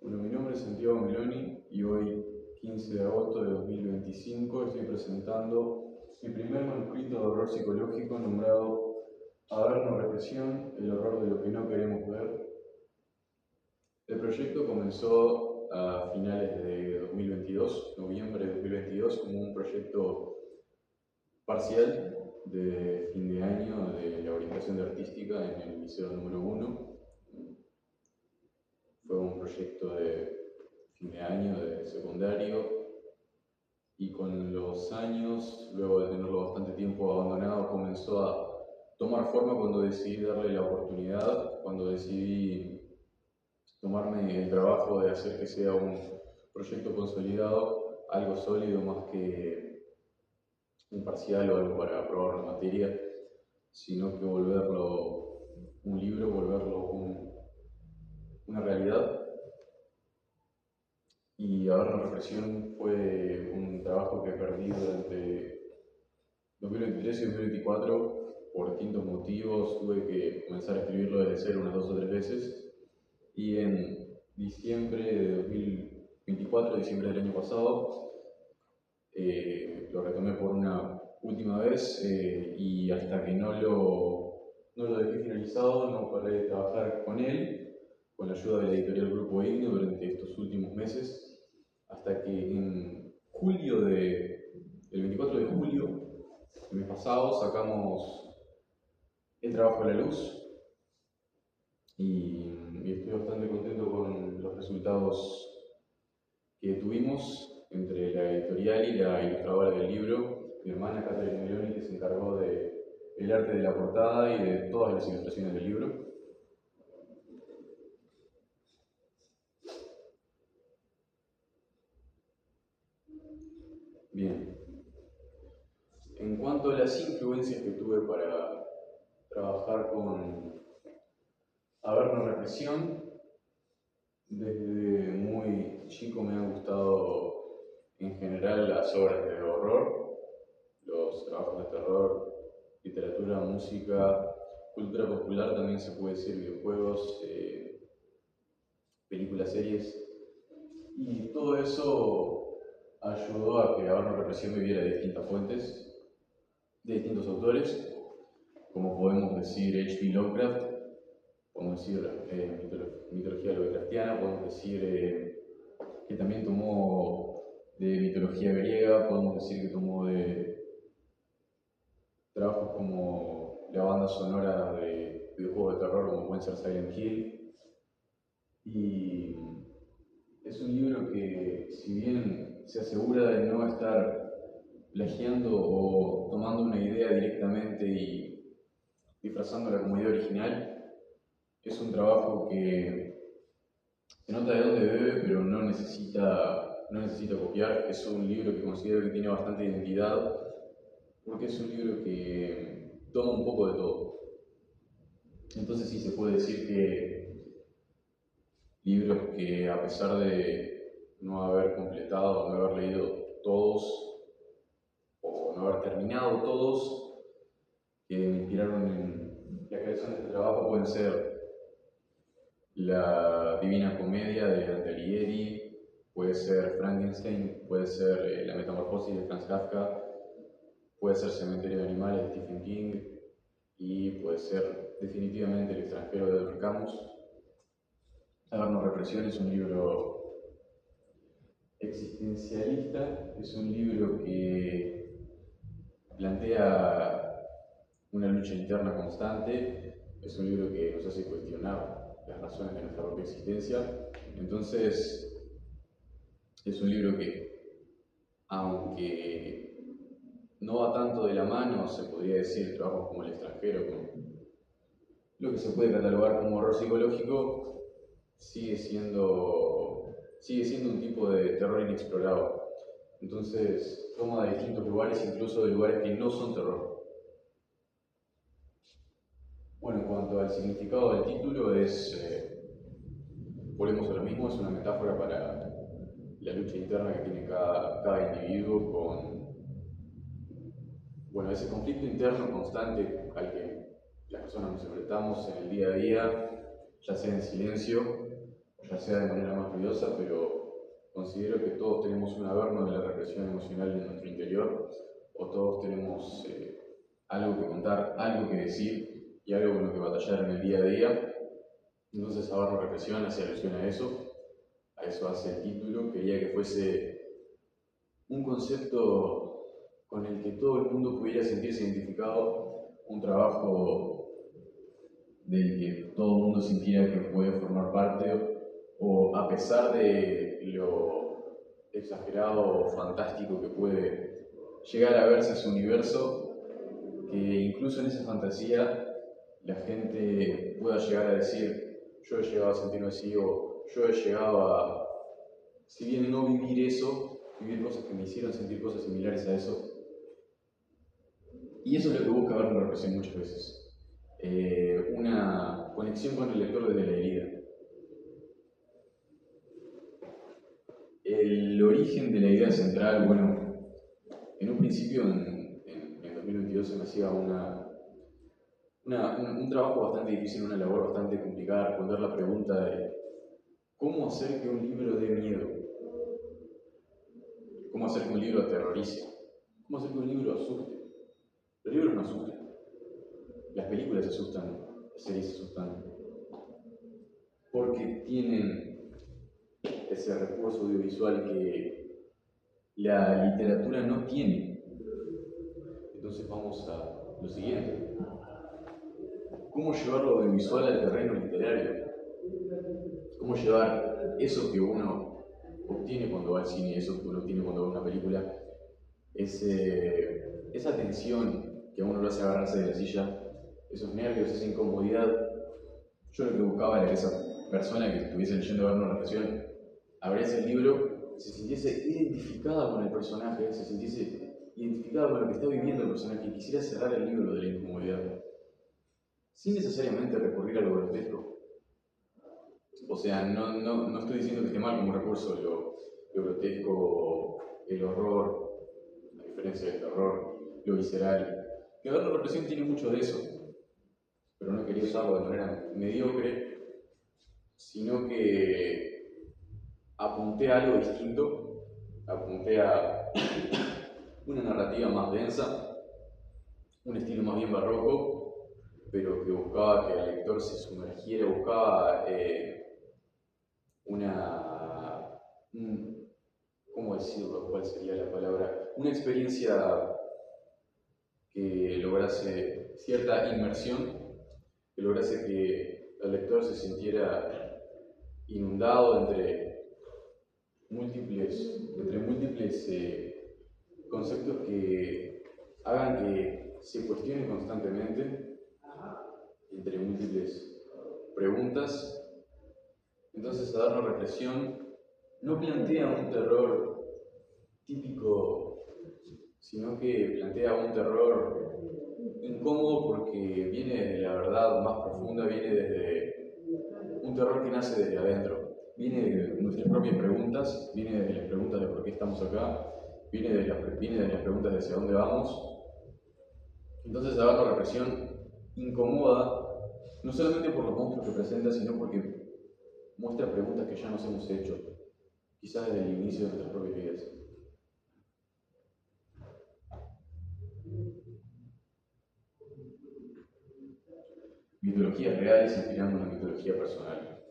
Bueno, mi nombre es Santiago Meloni y hoy, 15 de agosto de 2025, estoy presentando mi primer manuscrito de horror psicológico nombrado Averno Represión, el horror de lo que no queremos ver. El proyecto comenzó a finales de 2022, noviembre de 2022, como un proyecto parcial de fin de año de la orientación de artística en el liceo número 1. Fue un proyecto de fin de año de secundario y con los años, luego de tenerlo bastante tiempo abandonado, comenzó a tomar forma cuando decidí darle la oportunidad, cuando decidí tomarme el trabajo de hacer que sea un proyecto consolidado, algo sólido más que un parcial o algo para aprobar la materia, sino que volverlo un libro, volverlo una realidad. Y Averno Represión fue un trabajo que perdí durante 2023 y 2024 por distintos motivos. Tuve que comenzar a escribirlo desde cero unas 2 o 3 veces. Y en diciembre de 2024, diciembre del año pasado, lo retomé por una última vez y hasta que no lo dejé finalizado, no paré de trabajar con él, con la ayuda de la editorial Grupo Ignio durante estos últimos meses, hasta que el 24 de julio, el mes pasado, sacamos el trabajo a la luz y estoy bastante contento con los resultados que tuvimos entre la editorial y la ilustradora del libro, mi hermana Catherine Meloni, que se encargó del arte de la portada y de todas las ilustraciones del libro. Bien, en cuanto a las influencias que tuve para trabajar con Averno Represión, desde muy chico me han gustado en general las obras de horror, los trabajos de terror, literatura, música, cultura popular, también se puede decir videojuegos, películas, series, y todo eso ayudó a que Averno Represión viviera de distintas fuentes, de distintos autores, como podemos decir H.P. Lovecraft, podemos decir mitología lovecraftiana, podemos decir que también tomó de mitología griega, podemos decir que tomó de trabajos como la banda sonora de videojuegos de terror como pueden ser Silent Hill. Y es un libro que, si bien se asegura de no estar plagiando o tomando una idea directamente y disfrazándola como idea original, es un trabajo que se nota de dónde bebe, pero no necesita copiar. Es un libro que considero que tiene bastante identidad, porque es un libro que toma un poco de todo. Entonces sí se puede decir que libros que, a pesar de no haber completado, no haber leído todos o no haber terminado todos, que me inspiraron en la creación de este trabajo, pueden ser La Divina Comedia de Dante Alighieri, puede ser Frankenstein, puede ser La Metamorfosis de Franz Kafka, puede ser Cementerio de Animales de Stephen King y puede ser definitivamente El extranjero de Albert Camus. Averno Represión es un libro existencialista, es un libro que plantea una lucha interna constante, es un libro que nos hace cuestionar las razones de nuestra propia existencia. Entonces, es un libro que, aunque no va tanto de la mano, se podría decir, trabajos como El extranjero, con lo que se puede catalogar como horror psicológico, sigue siendo un tipo de terror inexplorado. Entonces, toma de distintos lugares, incluso de lugares que no son terror. Bueno, en cuanto al significado del título, volvemos a lo mismo, es una metáfora para la lucha interna que tiene cada individuo con, bueno, ese conflicto interno constante al que las personas nos enfrentamos en el día a día, ya sea en silencio, ya sea de manera más ruidosa, pero considero que todos tenemos un averno de la represión emocional en nuestro interior, o todos tenemos algo que contar, algo que decir y algo con lo que batallar en el día a día. Entonces, averno represión hace alusión a eso hace el título. Quería que fuese un concepto con el que todo el mundo pudiera sentirse identificado, un trabajo del que todo el mundo sintiera que puede formar parte, o a pesar de lo exagerado o fantástico que puede llegar a verse su universo, que incluso en esa fantasía la gente pueda llegar a decir: yo he llegado a sentirme así, o yo he llegado a, si bien no vivir eso, vivir cosas que me hicieron sentir cosas similares a eso. Y eso es lo que busca ver la represión muchas veces. Una conexión con el lector desde la herida. El origen de la idea central, bueno, en un principio, en 2022, se me hacía un trabajo bastante difícil, una labor bastante complicada, responder la pregunta de ¿cómo hacer que un libro dé miedo? ¿Cómo hacer que un libro aterrorice? ¿Cómo hacer que un libro asuste? Los libros no asustan. Las películas asustan, las series asustan, porque tienen ese recurso audiovisual que la literatura no tiene. Entonces vamos a lo siguiente. ¿Cómo llevar lo audiovisual al terreno literario? ¿Cómo llevar eso que uno obtiene cuando va al cine, eso que uno obtiene cuando ve una película, esa tensión que a uno lo hace agarrarse de la silla, esos nervios, esa incomodidad? Yo lo que buscaba era que esa persona que estuviese leyendo Verno Represión abriese el libro, se sintiese identificada con el personaje, se sintiese identificada con lo que está viviendo el personaje y quisiera cerrar el libro de la incomodidad, sin necesariamente recurrir a lo grotesco. O sea, no estoy diciendo que esté mal como recurso lo grotesco, el horror, a diferencia del terror, lo visceral. Que Verno Represión tiene mucho de eso, pero no quería usarlo de manera mediocre, sino que apunté a algo distinto, apunté a una narrativa más densa, un estilo más bien barroco, pero que buscaba que el lector se sumergiera, buscaba ¿cómo decirlo? ¿Cuál sería la palabra? Una experiencia que lograse cierta inmersión, que lograse que el lector se sintiera inundado entre múltiples conceptos que hagan que se cuestione constantemente, entre múltiples preguntas. Entonces, Adorno Represión no plantea un terror típico, sino que plantea un terror incómodo porque viene desde la verdad más profunda, viene desde un terror que nace desde adentro, viene de nuestras propias preguntas, viene de las preguntas de por qué estamos acá, viene de las preguntas de hacia dónde vamos. Entonces, Adorno Represión incomoda no solamente por los monstruos que presenta, sino porque muestra preguntas que ya nos hemos hecho, quizás desde el inicio de nuestras propias vidas. Mitologías reales inspirando una mitología personal.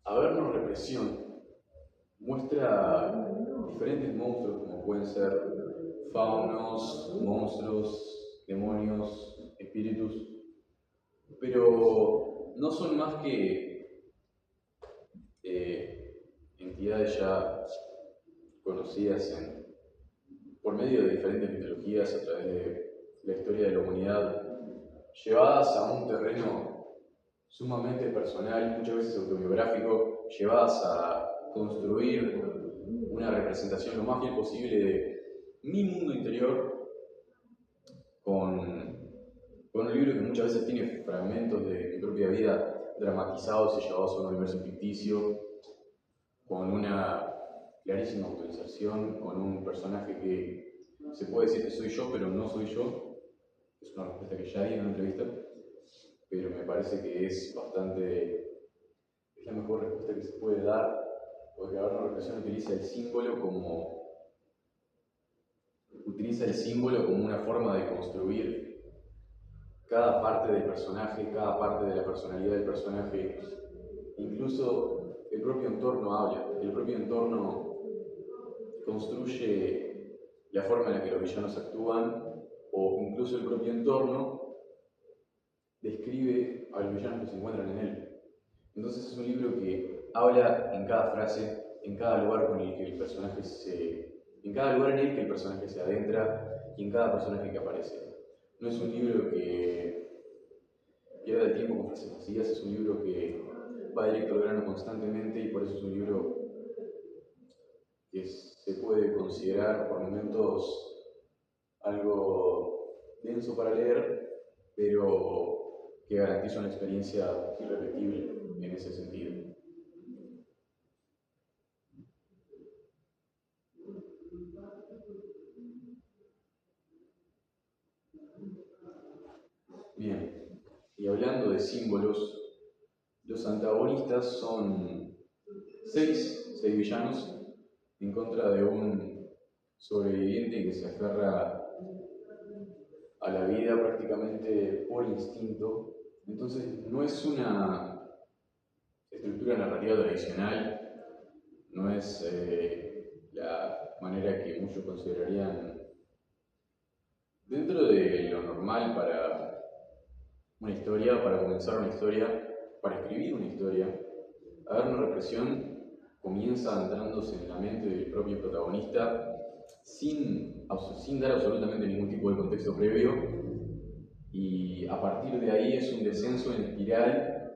Averno Represión muestra diferentes monstruos, como pueden ser faunos, monstruos, demonios, espíritus, pero no son más que entidades ya conocidas por medio de diferentes mitologías a través de la historia de la humanidad, llevadas a un terreno sumamente personal, muchas veces autobiográfico, llevadas a construir una representación lo más fiel posible de mi mundo interior, con un libro que muchas veces tiene fragmentos de mi propia vida dramatizados y llevados a un universo ficticio, con una clarísima autorización, con un personaje que se puede decir que soy yo, pero no soy yo. Es una respuesta que ya di en una entrevista, pero me parece que es bastante es la mejor respuesta que se puede dar, porque Adorno Represión utiliza el símbolo como una forma de construir cada parte del personaje, cada parte de la personalidad del personaje. Incluso el propio entorno habla, el propio entorno construye la forma en la que los villanos actúan, o incluso el propio entorno describe a los villanos que se encuentran en él. Entonces es un libro que habla en cada frase, en cada lugar con el que el personaje en cada lugar en el que el personaje se adentra y en cada personaje que aparece. No es un libro que pierda el tiempo con frases vacías, es un libro que va directo al grano constantemente y por eso es un libro que se puede considerar por momentos algo denso para leer, pero que garantiza una experiencia irrepetible en ese sentido. Bien, y hablando de símbolos, los antagonistas son seis villanos en contra de un sobreviviente que se aferra a la vida prácticamente por instinto. Entonces no es una estructura narrativa tradicional, no es la manera que muchos considerarían dentro de lo normal para una historia, para comenzar una historia, para escribir una historia. Adorno Represión comienza adentrándose en la mente del propio protagonista sin dar absolutamente ningún tipo de contexto previo, y a partir de ahí es un descenso en espiral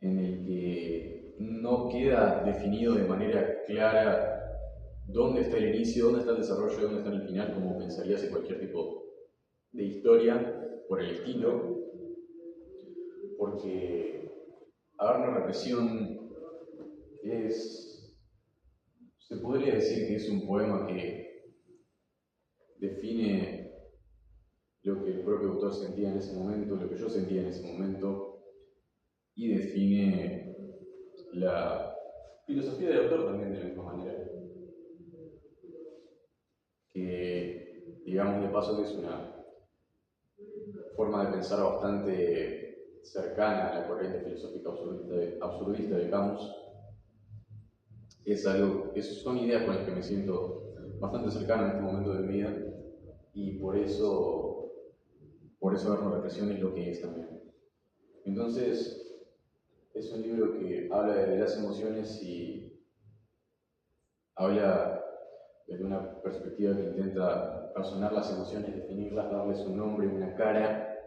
en el que no queda definido de manera clara dónde está el inicio, dónde está el desarrollo, dónde está el final, como pensarías en cualquier tipo de historia por el estilo, porque Adorno Represión se podría decir que es un poema que define lo que el propio autor sentía en ese momento, lo que yo sentía en ese momento, y define la filosofía del autor también de la misma manera. Que, digamos de paso, que es una forma de pensar bastante cercana a la corriente filosófica absurdista de Camus. Son ideas con las que me siento bastante cercano en este momento de mi vida, y por eso Adorno Represión es lo que es también. Entonces, es un libro que habla de las emociones y habla desde una perspectiva que intenta razonar las emociones, definirlas, darles un nombre, una cara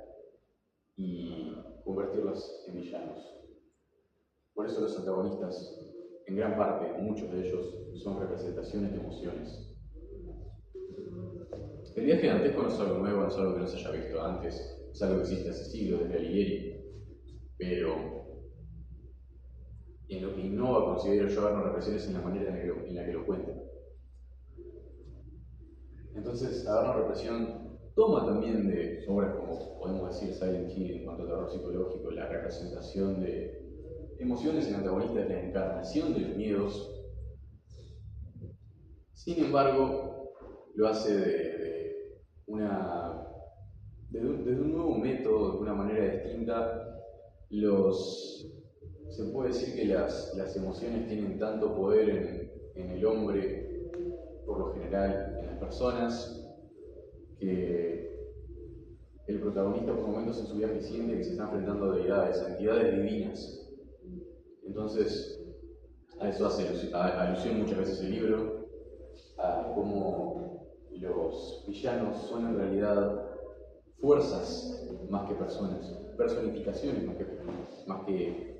y convertirlas en villanos. Por eso los antagonistas, en gran parte, muchos de ellos, son representaciones de emociones. El viaje dantesco no es algo nuevo, no es algo que no se haya visto antes, es algo que existe hace siglos, desde Alighieri, pero en lo que innova, considero yo, Adorno Represión es en la manera en la que lo cuenta. Entonces, Adorno Represión toma también de obras como, podemos decir, Silent Hill en cuanto a terror psicológico, la representación de emociones en antagonistas, la encarnación de los miedos. Sin embargo, lo hace desde un nuevo método, de una manera distinta. Se puede decir que las emociones tienen tanto poder en el hombre, por lo general en las personas, que el protagonista por momentos en su viaje siente que se está enfrentando a deidades, a entidades divinas. Entonces, a eso hace alusión muchas veces el libro, a cómo los villanos son en realidad fuerzas más que personas, personificaciones más que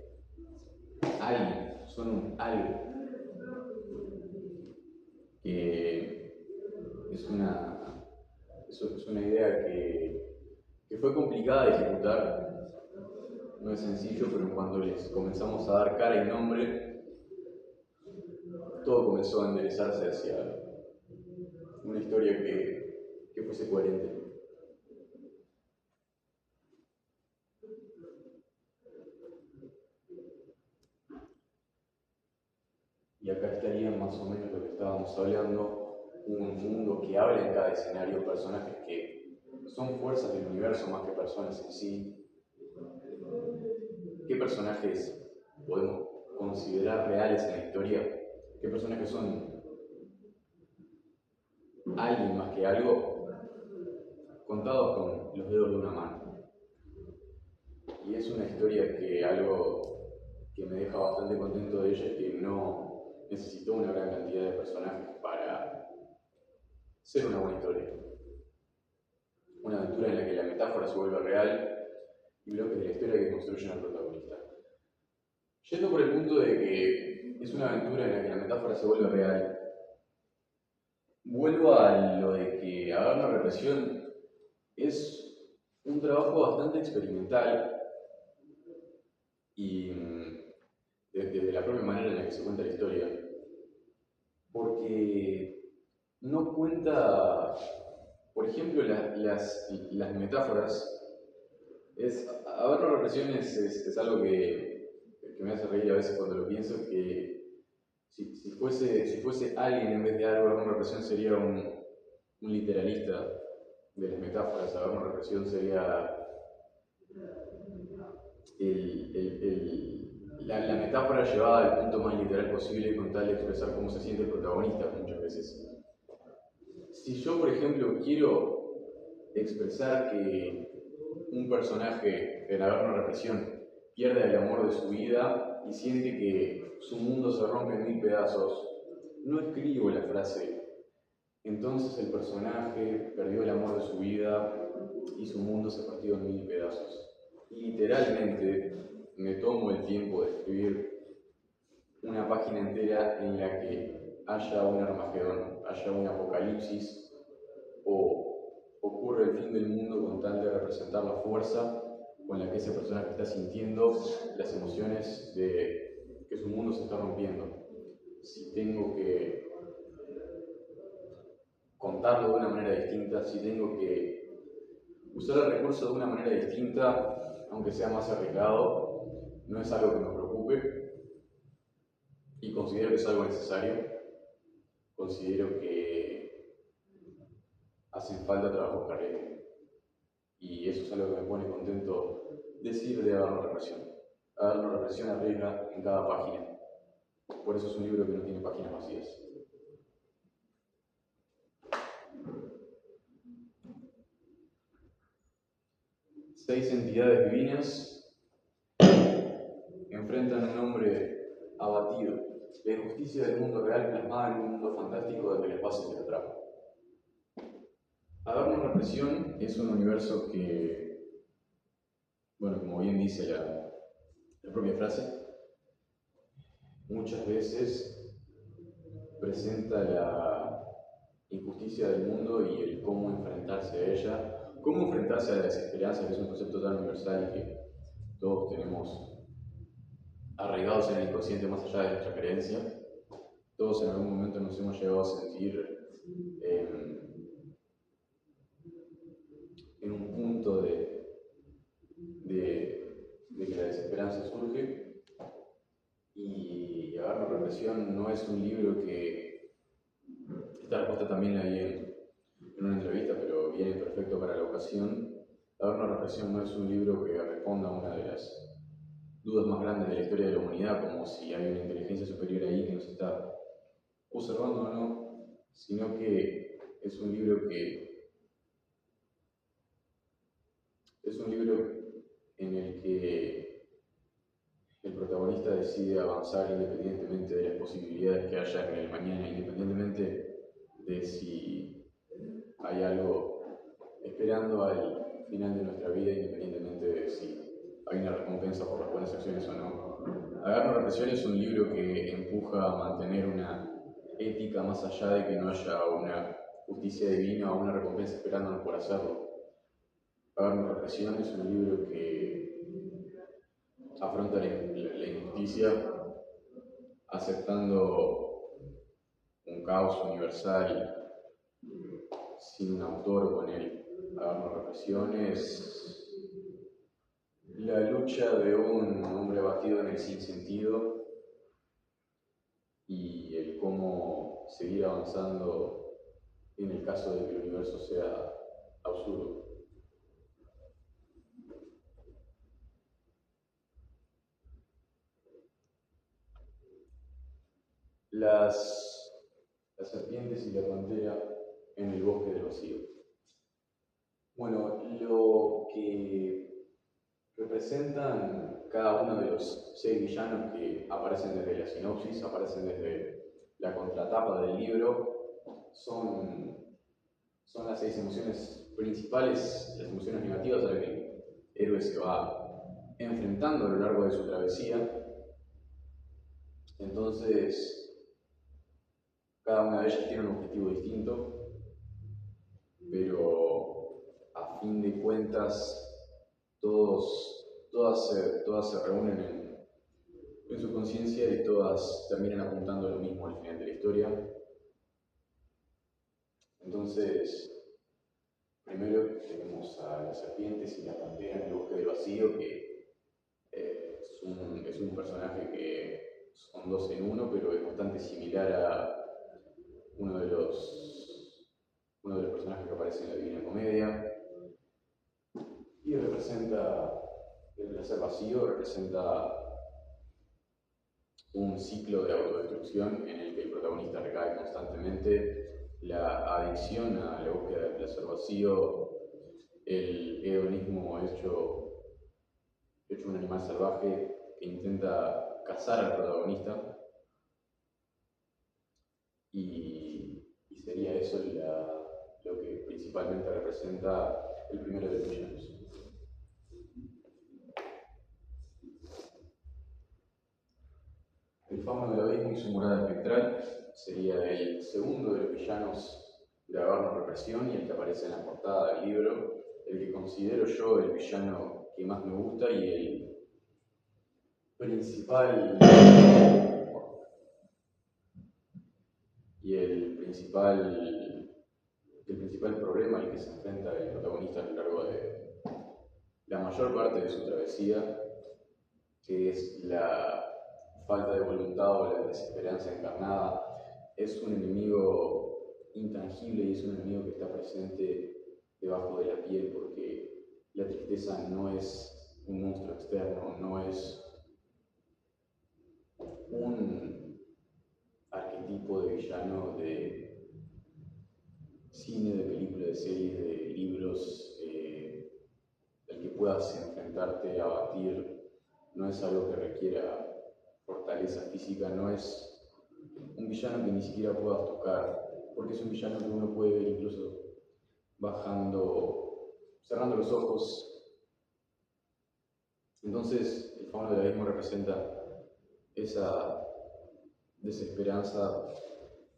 alguien, son un algo que es una idea que fue complicada de ejecutar, no es sencillo, pero cuando les comenzamos a dar cara y nombre, todo comenzó a enderezarse hacia una historia que fuese coherente. y acá estaría más o menos lo que estábamos hablando, un mundo que habla en cada escenario, personajes que son fuerzas del universo más que personas en sí. ¿Qué personajes podemos considerar reales en la historia? ¿Qué personajes son alguien más que algo? Contados con los dedos de una mano. Y es una historia que algo que me deja bastante contento de ella es que no necesitó una gran cantidad de personajes para ser una buena historia. Una aventura en la que la metáfora se vuelve real y bloques de la historia que construyen al protagonista. Yendo por el punto de que es una aventura en la que la metáfora se vuelve real, vuelvo a lo de que Haber la represión es un trabajo bastante experimental y desde la propia manera en la que se cuenta la historia, porque no cuenta, por ejemplo, las metáforas. Haber la represión es algo que me hace reír a veces cuando lo pienso, que si fuese alguien en vez de algo, haber una represión sería un literalista de las metáforas. Haber una represión sería la metáfora llevada al punto más literal posible con tal de expresar cómo se siente el protagonista muchas veces. Si yo, por ejemplo, quiero expresar que un personaje en Haber una represión pierde el amor de su vida y siente que su mundo se rompe en 1000 pedazos, no escribo la frase entonces el personaje perdió el amor de su vida y su mundo se partió en 1000 pedazos. Literalmente me tomo el tiempo de escribir una página entera en la que haya un Armagedón, haya un apocalipsis o ocurre el fin del mundo con tal de representar la fuerza con la que ese personaje está sintiendo las emociones de que su mundo se está rompiendo. Si tengo que contarlo de una manera distinta, si tengo que usar el recurso de una manera distinta, aunque sea más arriesgado, no es algo que me preocupe y considero que es algo necesario. Considero que hacen falta trabajos que arriesguen. Y eso es algo que me pone contento decir de Haber la represión. Haber la represión arriesga en cada página. Por eso es un libro que no tiene páginas vacías. Seis entidades divinas enfrentan a un hombre abatido, la injusticia del mundo real plasmada en un mundo fantástico del espacio que lo atrapa. Haber una represión es un universo que, bueno, como bien dice la propia frase, muchas veces presenta la injusticia del mundo y el cómo enfrentarse a ella, cómo enfrentarse a la desesperanza, que es un concepto tan universal y que todos tenemos arraigados en el inconsciente más allá de nuestra creencia. Todos en algún momento nos hemos llegado a sentir en un punto de que la desesperanza surge. Y Haber la represión no es un libro que, esta respuesta también la vi en una entrevista, pero viene perfecto para la ocasión. Haber una represión no es un libro que responda a una de las dudas más grandes de la historia de la humanidad, como si hay una inteligencia superior ahí que nos está observando o no, sino que es un libro en el que el protagonista decide avanzar independientemente de las posibilidades que haya en el mañana, independientemente de si hay algo esperando al final de nuestra vida, independientemente de si hay una recompensa por las buenas acciones o no. Haber una represión es un libro que empuja a mantener una ética más allá de que no haya una justicia divina o una recompensa esperándonos por hacerlo. Haber una represión es un libro que afronta la injusticia aceptando un caos universal sin un autor con él. Haber una represión es la lucha de un hombre abatido en el sinsentido y el cómo seguir avanzando en el caso de que el universo sea absurdo. Las serpientes y la pantera en el bosque del vacío. Bueno, lo que representan cada uno de los 6 villanos que aparecen desde la sinopsis, aparecen desde la contratapa del libro, son las 6 emociones principales, las emociones negativas a las que el héroe se va enfrentando a lo largo de su travesía. Entonces, cada una de ellas tiene un objetivo distinto, pero a fin de cuentas todas se reúnen en su conciencia y todas terminan apuntando a lo mismo al final de la historia. Entonces, primero tenemos a las serpientes y la pantera en el bosque del vacío, que es un personaje que son 2 en 1, pero es bastante similar a uno de los personajes que aparece en la Divina Comedia. Y representa el placer vacío, representa un ciclo de autodestrucción en el que el protagonista recae constantemente, la adicción a la búsqueda del placer vacío, el hedonismo hecho un animal salvaje que intenta cazar al protagonista, y sería eso lo que principalmente representa el primero de los villanos. El fauno del abismo y su morada espectral sería el segundo de los villanos de la represión y el que aparece en la portada del libro, el que considero yo el villano que más me gusta y el principal problema al que se enfrenta el protagonista a lo largo de la mayor parte de su travesía, que es la falta de voluntad o la desesperanza encarnada. Es un enemigo intangible y es un enemigo que está presente debajo de la piel, porque la tristeza no es un monstruo externo, no es un arquetipo de villano de cine, de película, de series, de libros, del que puedas enfrentarte a batir. No es algo que requiera fortaleza física, no es un villano que ni siquiera puedas tocar, porque es un villano que uno puede ver incluso bajando, cerrando los ojos. Entonces, el fauno del abismo representa esa desesperanza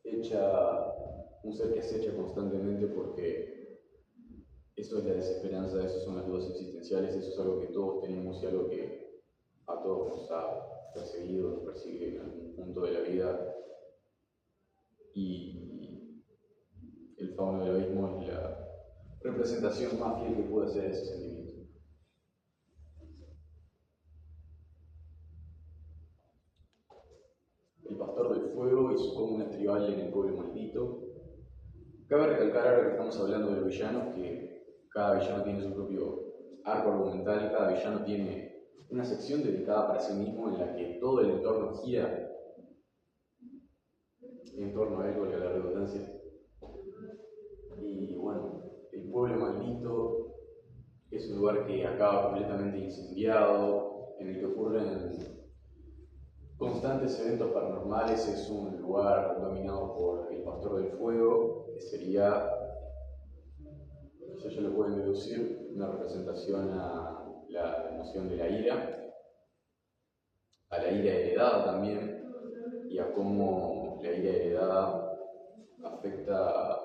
hecha, un ser que acecha constantemente, porque eso es la desesperanza, eso son las dudas existenciales, eso es algo que todos tenemos y algo que a todos nos ha perseguido, nos persigue en algún punto de la vida. Y el fauno del abismo es la representación más fiel que puede hacer ese sentimiento. El pastor del fuego y su comuna tribal en el pueblo maldito. Cabe recalcar, ahora que estamos hablando de los villanos, que cada villano tiene su propio arco argumental y cada villano tiene una sección dedicada para sí mismo en la que todo el entorno gira en torno a él, valga la redundancia. Y bueno, el pueblo maldito es un lugar que acaba completamente incendiado, en el que ocurren constantes eventos paranormales. Es un lugar dominado por el pastor del fuego, que sería, ya lo pueden deducir, una representación a la emoción de la ira, a la ira heredada también, y a cómo la ira heredada afecta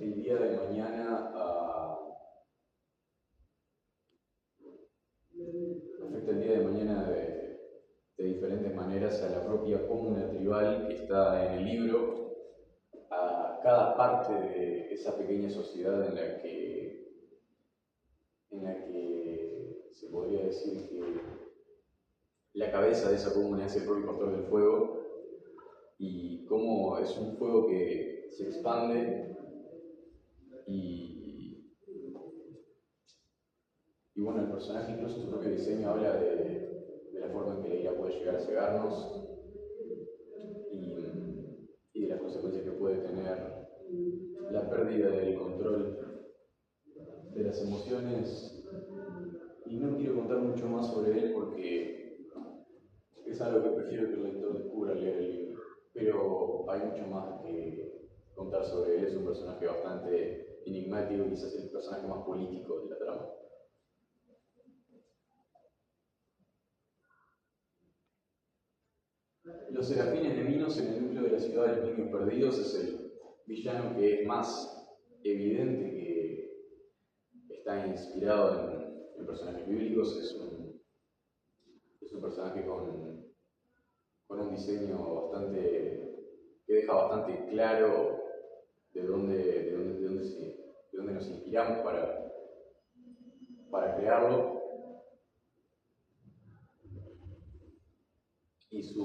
el día de mañana de diferentes maneras a la propia comuna tribal que está en el libro, a cada parte de esa pequeña sociedad en la que se podría decir que la cabeza de esa comuna es el propio Pastor del Fuego, y cómo es un fuego que se expande y, y bueno, el personaje incluso en su propio diseño habla de la forma en que la ira puede llegar a cegarnos y de las consecuencias que puede tener la pérdida del control de las emociones. Y no quiero contar mucho más sobre él porque es algo que prefiero que el lector descubra al leer el libro. Pero hay mucho más que contar sobre él. Es un personaje bastante enigmático y quizás el personaje más político de la trama. Los serafines de Minos en el núcleo de la ciudad de los niños perdidos es el villano que es más evidente que está inspirado en personajes bíblicos. Es un personaje con un diseño que deja bastante claro de dónde nos inspiramos para crearlo. Y su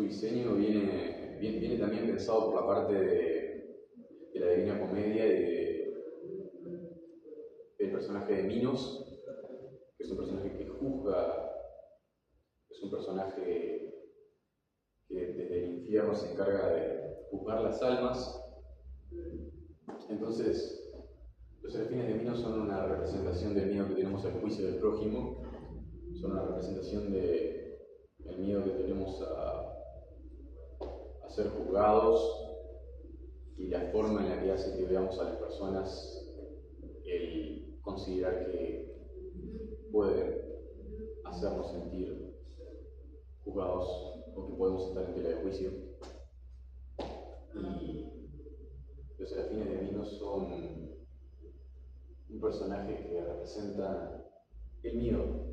diseño viene también pensado por la parte de la Divina Comedia y del personaje de Minos, que es un personaje que juzga, es un personaje que desde el infierno se encarga de juzgar las almas. Entonces, los serafines de Minos son una representación del miedo que tenemos al juicio del prójimo, son una representación del miedo que tenemos a ser juzgados y la forma en la que hace que veamos a las personas el considerar que pueden hacernos sentir juzgados o que podemos estar en tela de juicio. Y los serafines de Minos son un personaje que representa el miedo.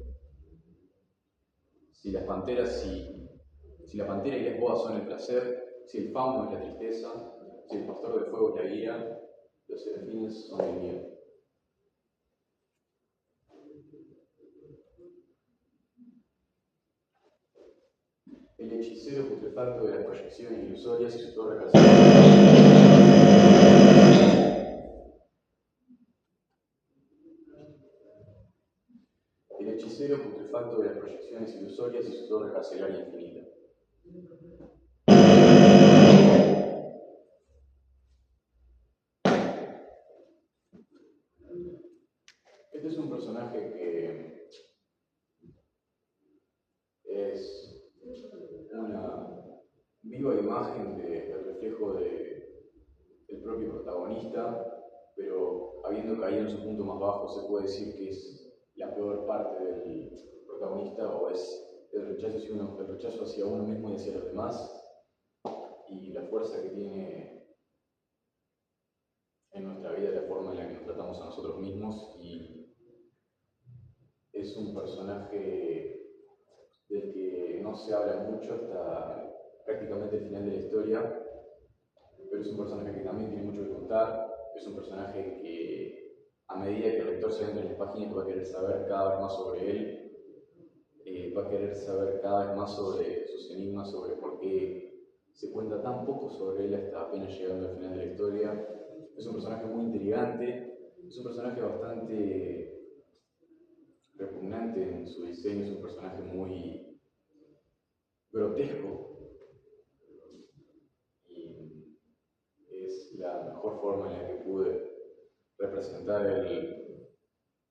Si la pantera y la escoba son el placer, si el fauno es la tristeza, si el pastor del fuego es la ira, los serafines son el miedo. El hechicero putrefacto de las proyecciones ilusorias y su torre El hechicero putrefacto de las proyecciones ilusorias y su torre carcelaria infinita. Este es un personaje que es una viva imagen del reflejo del propio protagonista, pero habiendo caído en su punto más bajo, se puede decir que es la peor parte del protagonista, o es el rechazo hacia uno mismo y hacia los demás, y la fuerza que tiene en nuestra vida, la forma en la que nos tratamos a nosotros mismos. Y es un personaje del que no se habla mucho hasta prácticamente el final de la historia, pero es un personaje que también tiene mucho que contar. Es un personaje que, a medida que el lector se entra en las páginas, va a querer saber cada vez más sobre él, va a querer saber cada vez más sobre sus enigmas, sobre por qué se cuenta tan poco sobre él hasta apenas llegando al final de la historia. Es un personaje muy intrigante, es un personaje bastante repugnante en su diseño, es un personaje muy grotesco, y es la mejor forma en la que pude representar el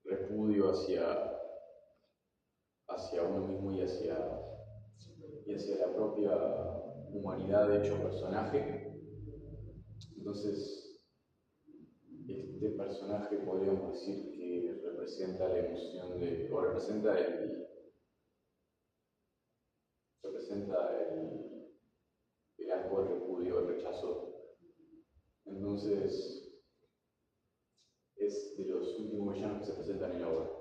repudio hacia uno mismo y hacia la propia humanidad hecho personaje. Entonces, este personaje podríamos decir que representa la emoción o representa el asco, el repudio, el rechazo. Entonces, es de los últimos villanos que se presentan en la obra.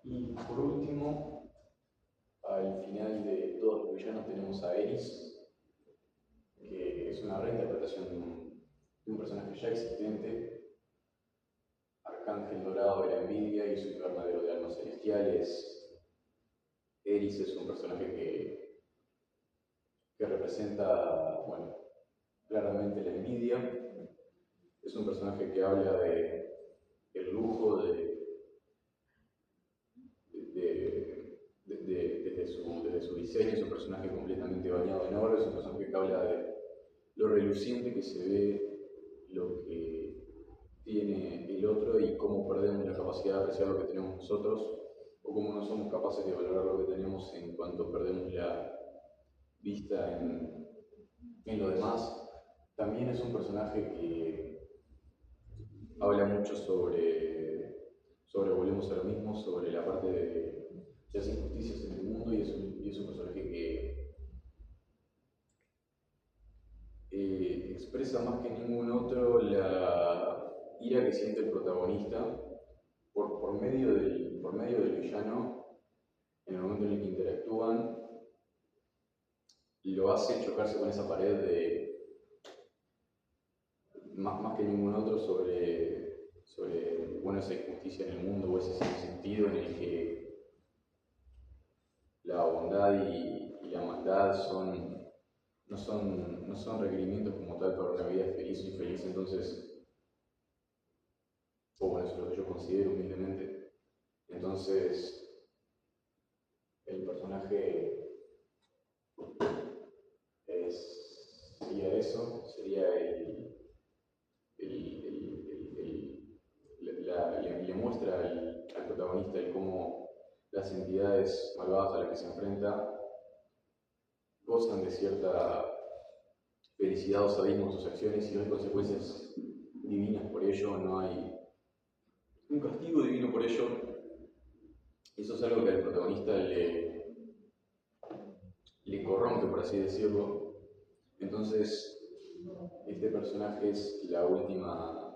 Y por último, al final de todos los villanos tenemos a Eris, que es una reinterpretación de un personaje ya existente, arcángel dorado de la envidia y su invernadero de almas celestiales. Eris es un personaje que representa, bueno, claramente la envidia. Es un personaje que habla de el lujo desde su diseño. Es un personaje completamente bañado en oro, es un personaje que habla de lo reluciente que se ve lo que tiene el otro y cómo perdemos la capacidad de apreciar lo que tenemos nosotros, o cómo no somos capaces de valorar lo que tenemos en cuanto perdemos la vista en lo demás. También es un personaje que habla mucho sobre volvemos a lo mismo, sobre la parte de las injusticias en el mundo, y es un personaje que expresa más que ningún otro la ira que siente el protagonista por medio del villano. En el momento en el que interactúan, lo hace chocarse con esa pared más que ningún otro sobre bueno, esa injusticia en el mundo, o ese sentido en el que la bondad y la maldad no son requerimientos como tal para una vida feliz o infeliz. Entonces, o bueno, eso es lo que yo considero humildemente. Entonces, el personaje sería eso, sería le muestra al protagonista el cómo las entidades malvadas a las que se enfrenta gozan de cierta felicidad o sadismo en sus acciones y no hay consecuencias divinas por ello, no hay un castigo divino por ello. Eso es algo que al protagonista le corrompe, por así decirlo. Entonces, este personaje es la última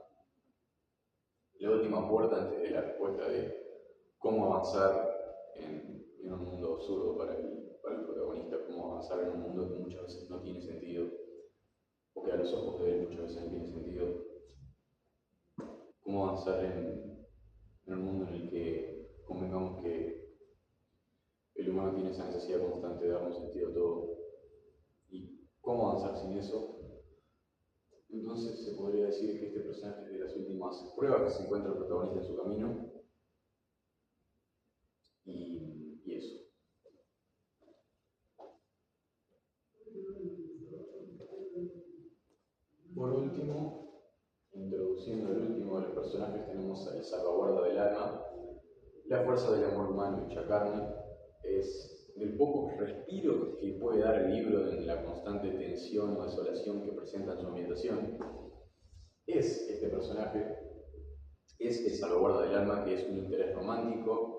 puerta antes de la respuesta de cómo avanzar en un mundo absurdo para el protagonista, cómo avanzar en un mundo que muchas veces no tiene sentido, o que a los ojos de él muchas veces no tiene sentido, cómo avanzar en un mundo en el que convengamos que el humano tiene esa necesidad constante de darnos sentido a todo, y cómo avanzar sin eso. Entonces se podría decir que este personaje es de las últimas pruebas que se encuentra el protagonista en su camino, y eso. Por último, introduciendo el último de los personajes, tenemos al salvaguarda del alma. La fuerza del amor humano hecha carne es del poco respiro que puede dar el libro en la constante tensión o desolación que presenta en su ambientación. Es este personaje, es el salvaguarda del alma, que es un interés romántico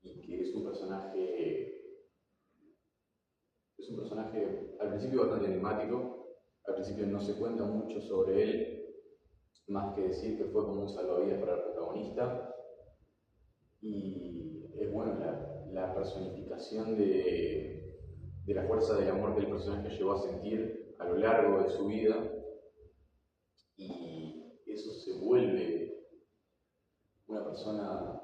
y que es un personaje al principio bastante enigmático. Al principio no se cuenta mucho sobre él, más que decir que fue como un salvavidas para el protagonista. Y es bueno la personificación de la fuerza del amor que el personaje llegó a sentir a lo largo de su vida, y eso se vuelve una persona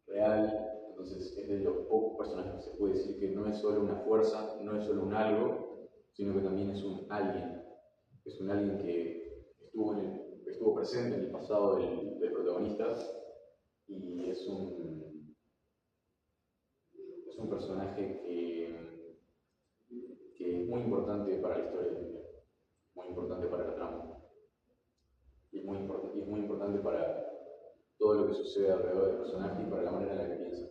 real. Entonces es de los pocos personajes que se puede decir que no es solo una fuerza, no es solo un algo, sino que también es un alguien. Es un alguien que estuvo presente en el pasado del protagonista, y es un personaje que es muy importante para la historia del libro, muy importante para la trama, y es muy importante para todo lo que sucede alrededor del personaje y para la manera en la que piensa.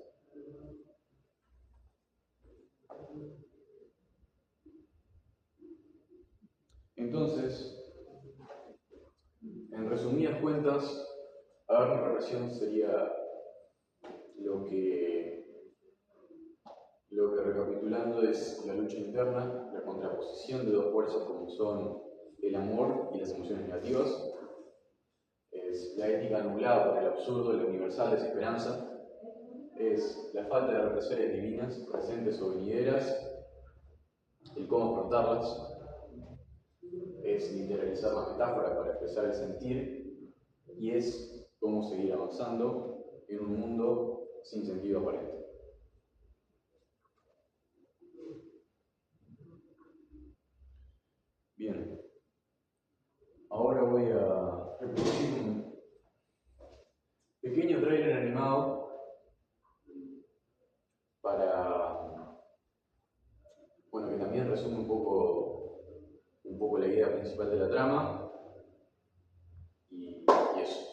Entonces, en resumidas cuentas, Agarra Represión sería lo que recapitulando es la lucha interna, la contraposición de dos fuerzas como son el amor y las emociones negativas. Es la ética nublada por el absurdo, la universal desesperanza. Es la falta de represiones divinas, presentes o venideras, el cómo afrontarlas. es literalizar las metáforas para expresar el sentir, y es cómo seguir avanzando en un mundo sin sentido aparente. Bien, ahora voy a reproducir un pequeño tráiler animado para, bueno, que también resume un poco la idea principal de la trama y eso.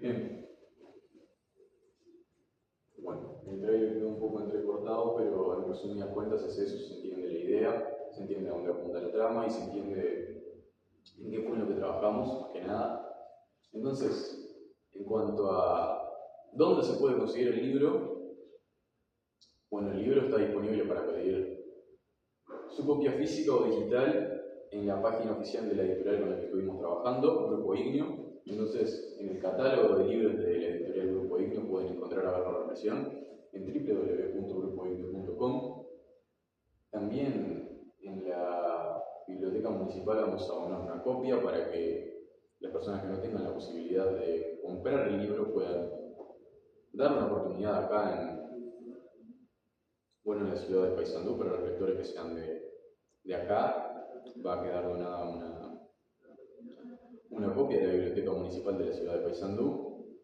Bien. Bueno, el trailer quedó un poco entrecortado, pero en resumidas cuentas es eso, se entiende la idea, se entiende a dónde apunta la trama y se entiende en qué fue lo que trabajamos, más que nada. Entonces, en cuanto a dónde se puede conseguir el libro, bueno, el libro está disponible para pedir su copia física o digital en la página oficial de la editorial con la que estuvimos trabajando, Grupo Ignio. Entonces, en el catálogo de libros de la editorial Grupo Ignio pueden encontrar a ver la represión en www.grupoignio.com. También en la biblioteca municipal vamos a donar una copia para que las personas que no tengan la posibilidad de comprar el libro puedan dar una oportunidad acá en la ciudad de Paysandú, para los lectores que sean de acá. Va a quedar donada una copia de la biblioteca municipal de la ciudad de Paysandú.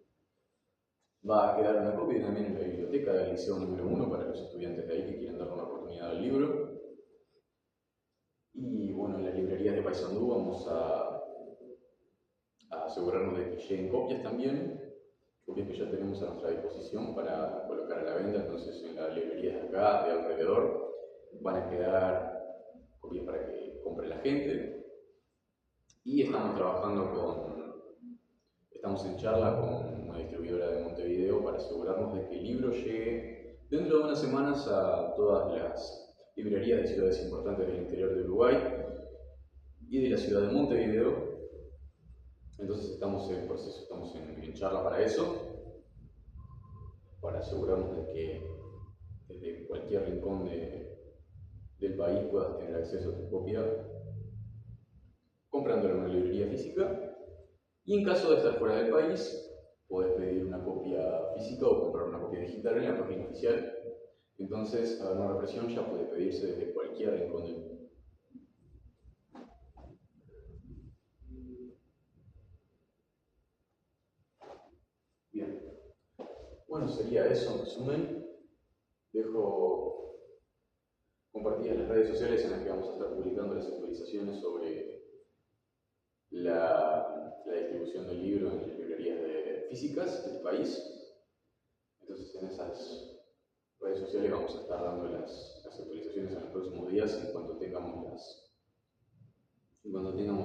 Va a quedar una copia también en la biblioteca del Liceo número 1 para los estudiantes de ahí que quieran dar una oportunidad al libro. Y bueno, en las librerías de Paysandú vamos a asegurarnos de que lleguen copias también, copias que ya tenemos a nuestra disposición para colocar a la venta. Entonces, en las librerías de acá, de alrededor, van a quedar copias para que compre la gente. Y estamos en charla con una distribuidora de Montevideo para asegurarnos de que el libro llegue dentro de unas semanas a todas las librerías de ciudades importantes del interior de Uruguay y de la ciudad de Montevideo. Entonces estamos en proceso, estamos en charla para eso, para asegurarnos de que desde cualquier rincón del país puedas tener acceso a tu copia comprándolo en una librería física. Y en caso de estar fuera del país, puedes pedir una copia física o comprar una copia digital en la página oficial. Entonces, a una represión ya puede pedirse desde cualquier rincón del mundo. Bien, bueno, sería eso en resumen. Dejo compartidas las redes sociales en las que vamos a estar publicando las actualizaciones sobre la distribución del libro en las librerías físicas del país. Entonces, en esas redes sociales vamos a estar dando las actualizaciones en los próximos días en cuanto tengamos